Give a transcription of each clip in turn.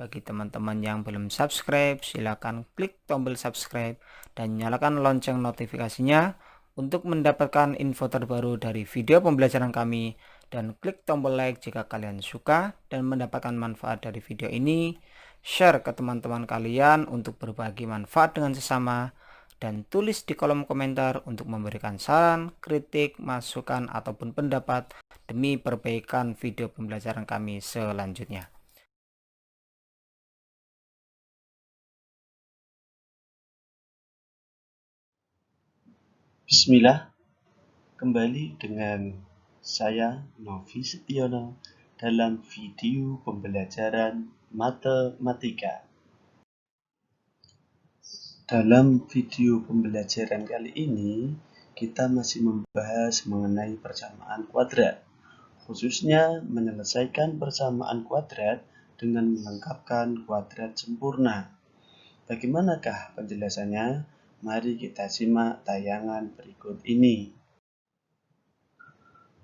Bagi teman-teman yang belum subscribe, silakan klik tombol subscribe dan nyalakan lonceng notifikasinya untuk mendapatkan info terbaru dari video pembelajaran kami, dan klik tombol like jika kalian suka dan mendapatkan manfaat dari video ini. Share ke teman-teman kalian untuk berbagi manfaat dengan sesama, dan tulis di kolom komentar untuk memberikan saran, kritik, masukan, ataupun pendapat demi perbaikan video pembelajaran kami selanjutnya. Bismillah, kembali dengan saya Novi Setiono dalam video pembelajaran matematika. Dalam video pembelajaran kali ini, kita masih membahas mengenai persamaan kuadrat, khususnya menyelesaikan persamaan kuadrat dengan melengkapkan kuadrat sempurna. Bagaimanakah penjelasannya? Mari kita simak tayangan berikut ini.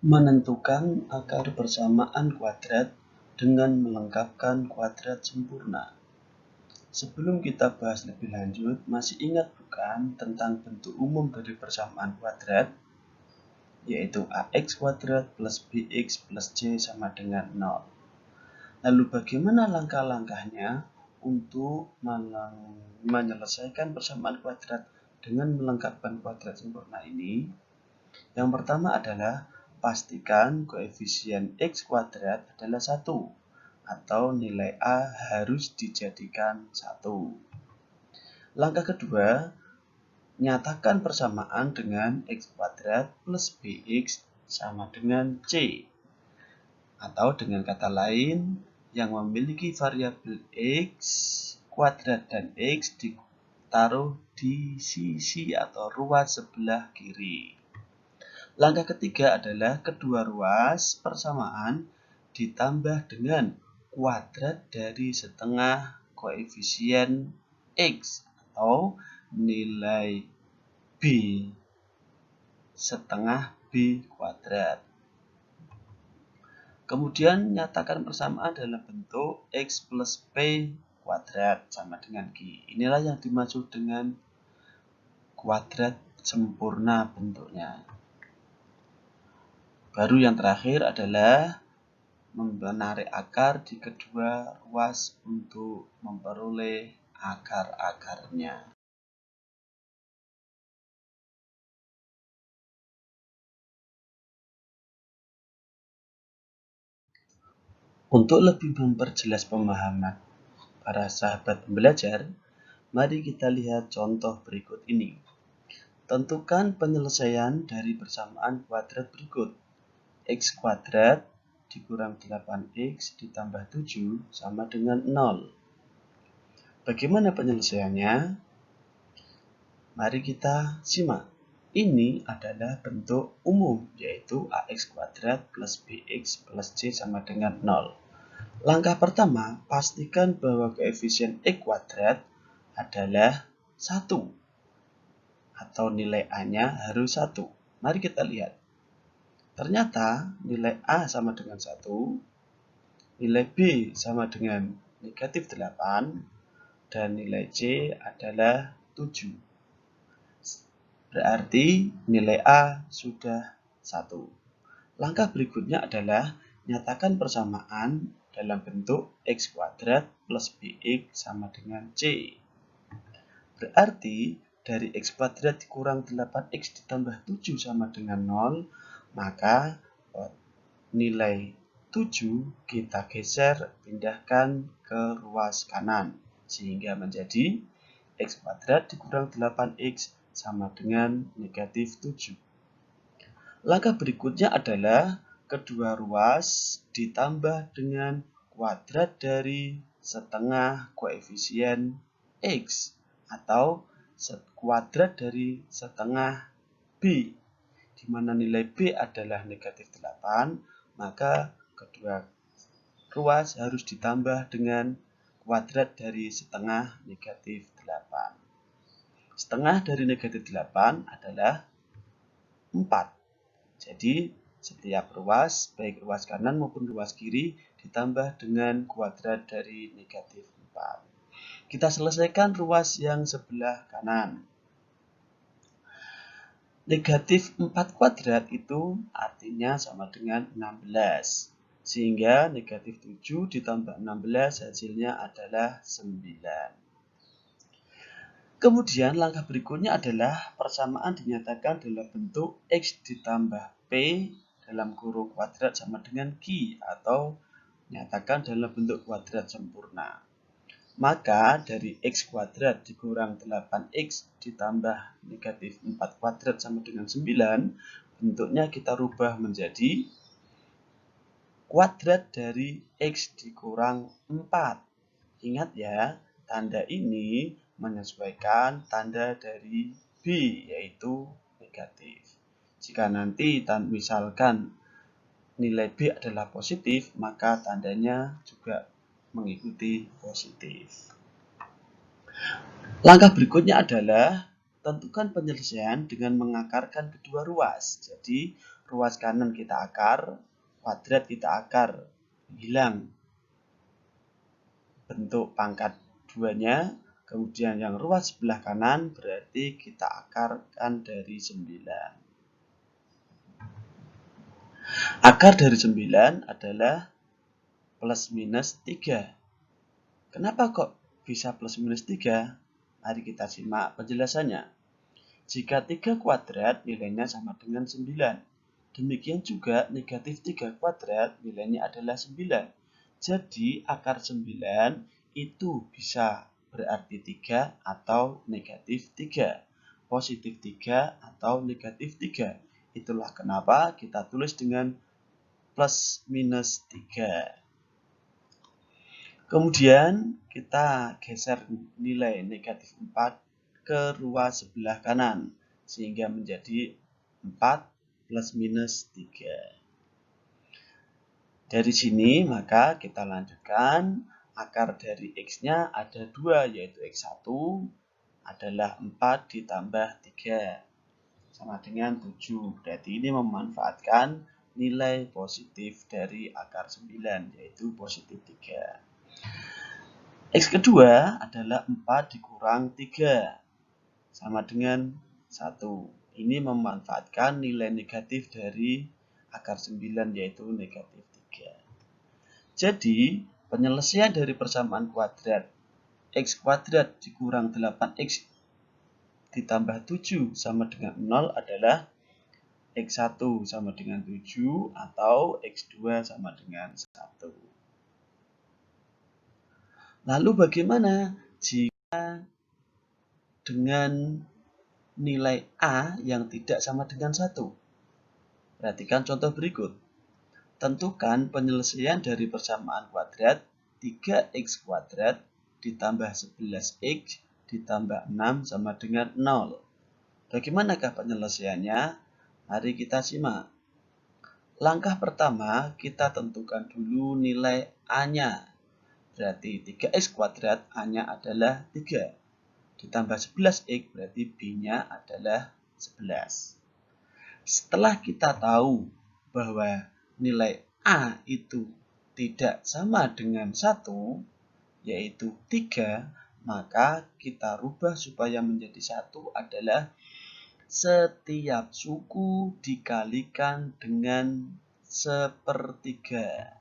Menentukan akar persamaan kuadrat dengan melengkapkan kuadrat sempurna. Sebelum kita bahas lebih lanjut, masih ingat bukan tentang bentuk umum dari persamaan kuadrat? Yaitu ax kuadrat plus bx plus c sama dengan 0. Lalu bagaimana langkah-langkahnya untuk menyelesaikan persamaan kuadrat dengan melengkapkan kuadrat sempurna ini? Yang pertama adalah pastikan koefisien x kuadrat adalah 1, atau nilai A harus dijadikan 1. Langkah kedua, nyatakan persamaan dengan x kuadrat plus bx sama dengan c. Atau dengan kata lain, yang memiliki variabel x kuadrat dan x ditaruh di sisi atau ruas sebelah kiri. Langkah ketiga adalah kedua ruas persamaan ditambah dengan kuadrat dari setengah koefisien x atau nilai b setengah b kuadrat. Kemudian nyatakan persamaan dalam bentuk x plus p kuadrat sama dengan q. Inilah yang dimaksud dengan kuadrat sempurna bentuknya. Baru yang terakhir adalah menarik akar di kedua ruas untuk memperoleh akar-akarnya. Untuk lebih memperjelas pemahaman para sahabat pembelajar, mari kita lihat contoh berikut ini. Tentukan penyelesaian dari persamaan kuadrat berikut. X kuadrat dikurang 8x ditambah 7 sama dengan 0. Bagaimana penyelesaiannya? Mari kita simak. Ini adalah bentuk umum, yaitu ax kuadrat plus bx plus c sama dengan 0. Langkah pertama, pastikan bahwa koefisien x kuadrat adalah 1, atau nilai a-nya harus 1. Mari kita lihat. Ternyata nilai a sama dengan 1, nilai b sama dengan negatif 8, dan nilai c adalah 7. Berarti nilai A sudah 1. Langkah berikutnya adalah nyatakan persamaan dalam bentuk x kuadrat plus bx sama dengan c. Berarti dari x kuadrat dikurang 8x ditambah 7 sama dengan 0, maka nilai 7 kita geser, pindahkan ke ruas kanan, sehingga menjadi x kuadrat dikurang 8x sama dengan negatif 7. Langkah berikutnya adalah kedua ruas ditambah dengan kuadrat dari setengah koefisien x atau kuadrat dari setengah b, di mana nilai b adalah negatif 8, maka kedua ruas harus ditambah dengan kuadrat dari setengah negatif 8. Setengah dari negatif 8 adalah 4. Jadi setiap ruas, baik ruas kanan maupun ruas kiri, ditambah dengan kuadrat dari negatif 4. Kita selesaikan ruas yang sebelah kanan. Negatif 4 kuadrat itu artinya sama dengan 16. Sehingga negatif 7 ditambah 16 hasilnya adalah 9. Kemudian langkah berikutnya adalah persamaan dinyatakan dalam bentuk X ditambah P dalam kurung kuadrat sama dengan Q atau nyatakan dalam bentuk kuadrat sempurna. Maka dari X kuadrat dikurang 8X ditambah negatif 4 kuadrat sama dengan 9, bentuknya kita rubah menjadi kuadrat dari X dikurang 4. Ingat ya, tanda ini menyesuaikan tanda dari B, yaitu negatif. Jika nanti misalkan nilai B adalah positif, maka tandanya juga mengikuti positif. Langkah berikutnya adalah tentukan penyelesaian dengan mengakarkan kedua ruas. Jadi, ruas kanan kita akar, kuadrat kita akar, hilang bentuk pangkat 2-nya. Kemudian yang ruas sebelah kanan berarti kita akarkan dari 9. Akar dari 9 adalah plus minus 3. Kenapa kok bisa plus minus 3? Mari kita simak penjelasannya. Jika 3 kuadrat nilainya sama dengan 9. Demikian juga negatif 3 kuadrat nilainya adalah 9. Jadi akar 9 itu bisa berarti 3 atau negatif 3. Positif 3 atau negatif 3. Itulah kenapa kita tulis dengan plus minus 3. Kemudian kita geser nilai negatif 4 ke ruas sebelah kanan sehingga menjadi 4 plus minus 3. Dari sini maka kita lanjutkan, akar dari X-nya ada 2 yaitu X1 adalah 4 ditambah 3 sama dengan 7. Berarti ini memanfaatkan nilai positif dari akar 9 yaitu positif 3. X kedua adalah 4 dikurang 3 sama dengan 1. Ini memanfaatkan nilai negatif dari akar 9 yaitu negatif 3. Jadi, penyelesaian dari persamaan kuadrat X kuadrat dikurang 8X ditambah 7 sama dengan 0 adalah X1 sama dengan 7 atau X2 sama dengan 1. Lalu bagaimana jika dengan nilai A yang tidak sama dengan 1? Perhatikan contoh berikut. Tentukan penyelesaian dari persamaan kuadrat 3x kuadrat ditambah 11x ditambah 6 sama dengan 0. Bagaimanakah penyelesaiannya? Mari kita simak. Langkah pertama, kita tentukan dulu nilai A-nya. Berarti 3x kuadrat A-nya adalah 3. Ditambah 11x berarti B-nya adalah 11. Setelah kita tahu bahwa nilai A itu tidak sama dengan 1, yaitu 3, maka kita rubah supaya menjadi 1 adalah setiap suku dikalikan dengan sepertiga.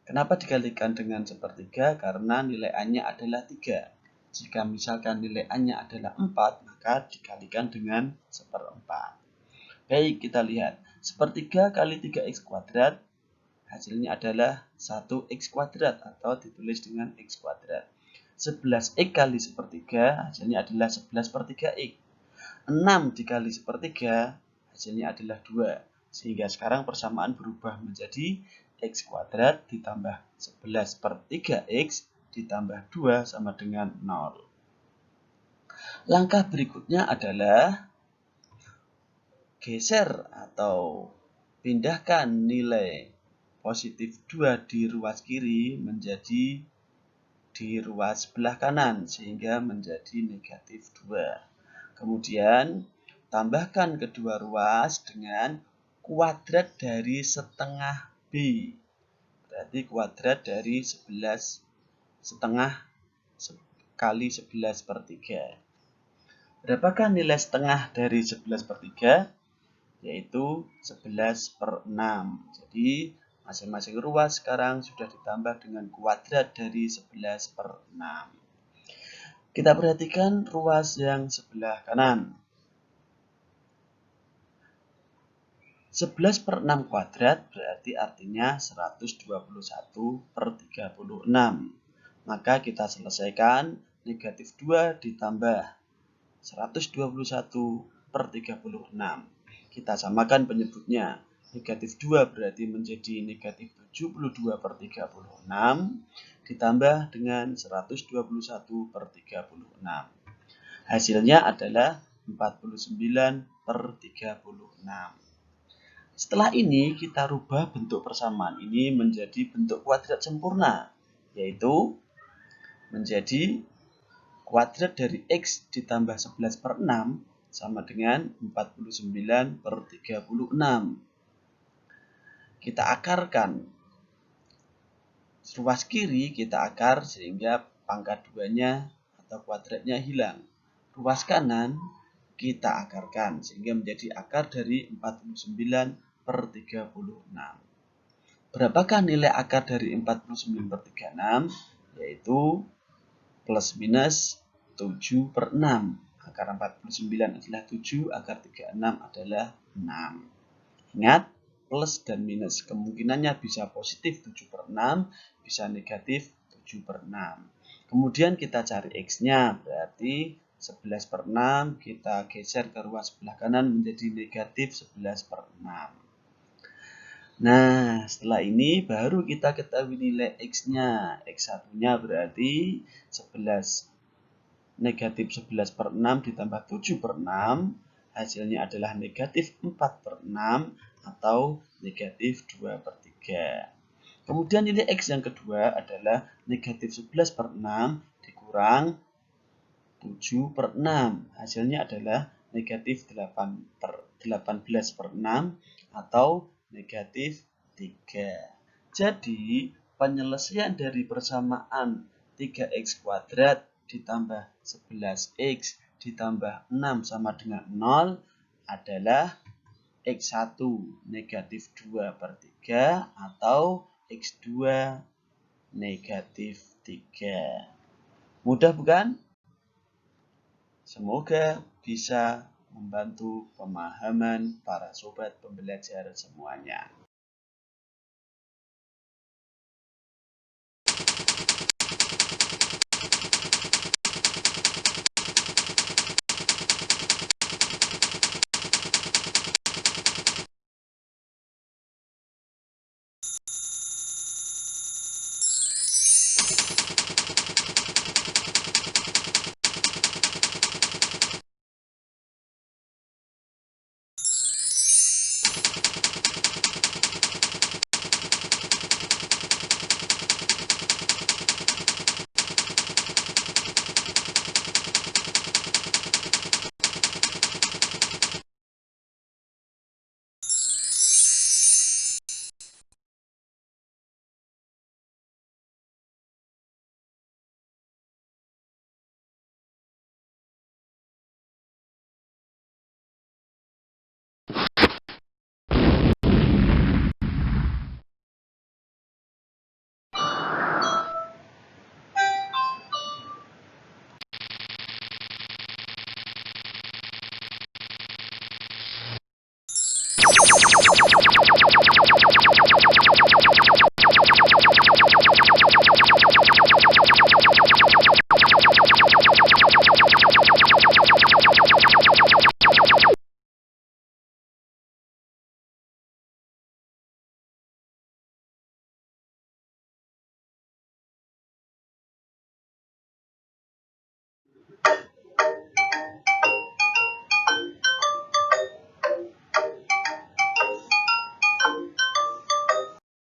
Kenapa dikalikan dengan sepertiga? Karena nilai A-nya adalah 3. Jika misalkan nilai A-nya adalah 4, maka dikalikan dengan seperempat. Baik, kita lihat. Sepertiga kali 3x kuadrat, hasilnya adalah 1x kuadrat atau ditulis dengan x kuadrat. 11x kali sepertiga, hasilnya adalah 11 per 3x. 6 dikali sepertiga, hasilnya adalah 2. Sehingga sekarang persamaan berubah menjadi x kuadrat ditambah 11 per 3x ditambah 2 sama dengan 0. Langkah berikutnya adalah geser atau pindahkan nilai positif 2 di ruas kiri menjadi di ruas sebelah kanan sehingga menjadi negatif 2. Kemudian tambahkan kedua ruas dengan kuadrat dari setengah B. Berarti kuadrat dari 11 setengah kali 11 per 3. Berapakah nilai setengah dari 11 per 3? Yaitu 11 per 6. Jadi masing-masing ruas sekarang sudah ditambah dengan kuadrat dari 11 per 6. Kita perhatikan ruas yang sebelah kanan. 11 per 6 kuadrat berarti artinya 121 per 36. Maka kita selesaikan negatif 2 ditambah 121 per 36. Kita samakan penyebutnya. Negatif 2 berarti menjadi negatif 72 per 36 ditambah dengan 121 per 36. Hasilnya adalah 49 per 36. Setelah ini kita rubah bentuk persamaan ini menjadi bentuk kuadrat sempurna, yaitu menjadi kuadrat dari X ditambah 11 per 6 sama dengan 49 per 36. Kita akarkan. Ruas kiri kita akar sehingga pangkat 2-nya atau kuadratnya hilang. Ruas kanan kita akarkan sehingga menjadi akar dari 49 per 36. Berapakah nilai akar dari 49 per 36? Yaitu plus minus 7 per 6. Akar 49 adalah 7, akar 36 adalah 6. Ingat, plus dan minus kemungkinannya bisa positif 7 per 6, bisa negatif 7 per 6. Kemudian kita cari X-nya, berarti 11 per 6 kita geser ke ruas sebelah kanan menjadi negatif 11 per 6. Nah, setelah ini baru kita ketahui nilai X-nya. X1-nya berarti 11 negatif 11 per 6 ditambah 7 per 6. Hasilnya adalah negatif 4 per 6 atau negatif 2 per 3. Kemudian nilai X yang kedua adalah negatif 11 per 6 dikurang 7 per 6. Hasilnya adalah negatif 18 per 6 atau negatif 3. Jadi, penyelesaian dari persamaan 3x kuadrat ditambah 11x ditambah 6 sama dengan 0 adalah x1 negatif 2 per 3 atau x2 negatif 3. Mudah bukan? Semoga bisa membantu pemahaman para sobat pembelajar semuanya.